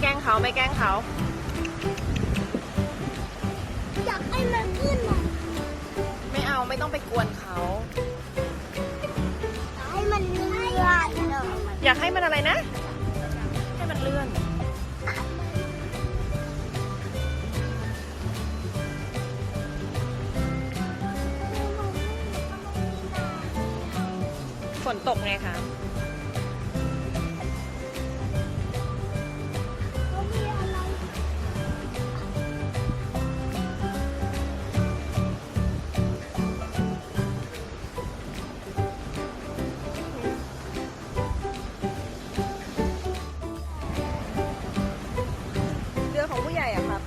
ล้งเขาไม่แกล้งเขา อยากให้มันขึ้นอ่ะ ไม่เอาไม่ต้องไปกวนเขา อยากให้มันเลื่อนเนอะ อยากให้มันอะไรนะ ให้มันเลื่อน ฝนตกไงคะ เขามีอะไร เรือของผู้ใหญ่อะครับ